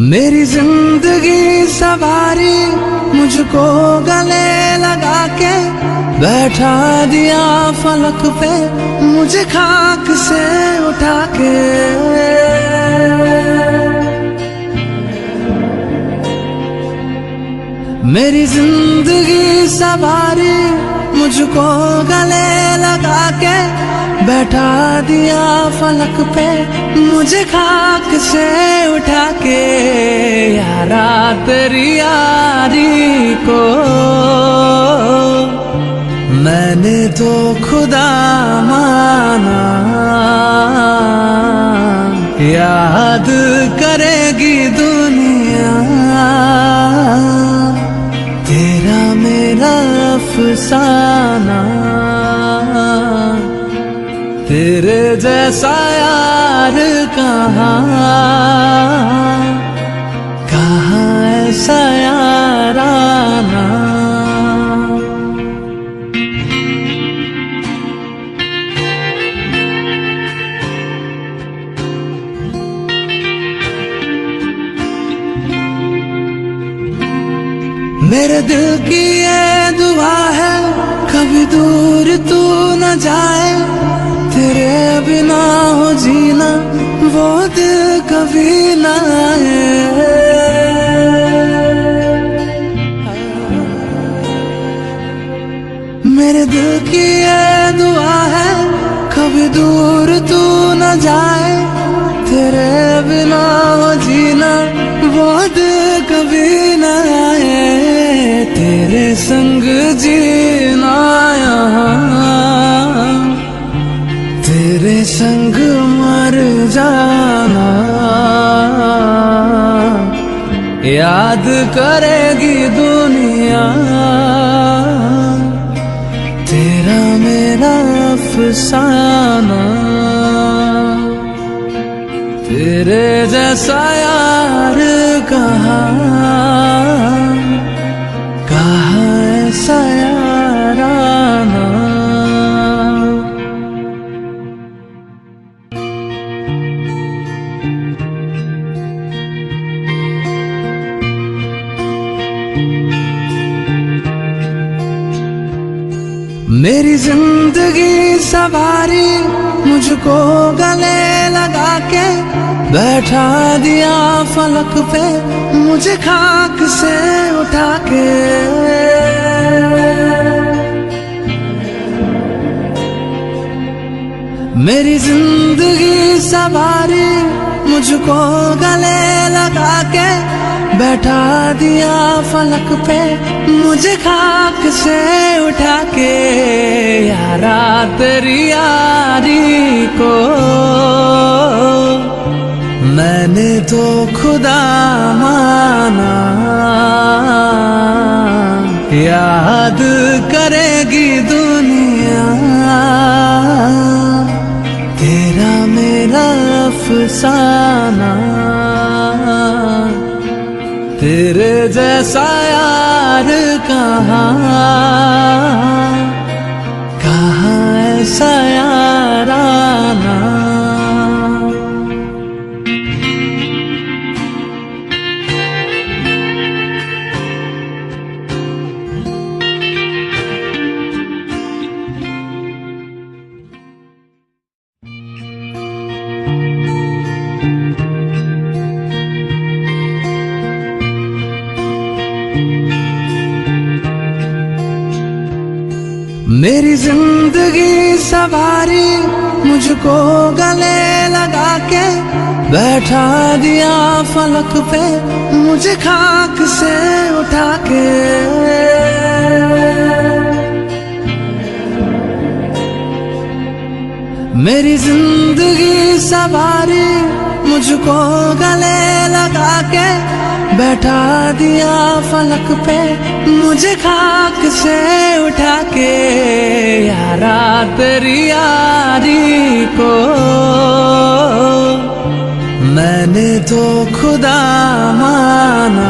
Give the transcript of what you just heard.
मेरी जिंदगी सवारी मुझको गले लगा के बैठा दिया फलक पे मुझे खाक से उठा के। मेरी जिंदगी सवारी मुझको गले लगा के बैठा दिया फलक पे मुझे खाक से उठा के। यारा तेरी यारी को मैंने तो खुदा माना, याद करेगी दुनिया तेरा मेरा अफसाना। तेरे जैसा यार कहाँ ऐसा याराना। मेरे दिल की ये दुआ है कभी दूर तू न जाए, तेरे बिना हो जीना वो दिल कभी ना आए। मेरे दिल की ये दुआ है कभी दूर तू न जाए, तेरे बिना हो जीना वो दिल कभी ना आए। तेरे संग जीना यहाँ तेरे संग मर जाना, याद करेगी दुनिया तेरा मेरा अफसाना। तेरे जैसा यार कहाँ ऐसा याराना। मेरी जिंदगी सवारी मुझको गले लगा के बैठा दिया फलक पे मुझे खाक से उठा के। मेरी जिंदगी सवारी मुझको गले लगा के बैठा दिया फलक पे मुझे खाक से उठा के। यारा तेरी यारी को मैंने तो खुदा माना, याद करेगी दुनिया तेरा मेरा अफसाना। तेरे जैसा यार कहाँ ऐसा याराना। मेरी जिंदगी सवारी मुझको गले लगा के बैठा दिया फलक पे मुझे खाक से उठा के। मेरी जिंदगी सवारी मुझको गले लगा के बैठा दिया फलक पे मुझे खाक से उठा के। यारा तेरी यारी को मैंने तो खुदा माना।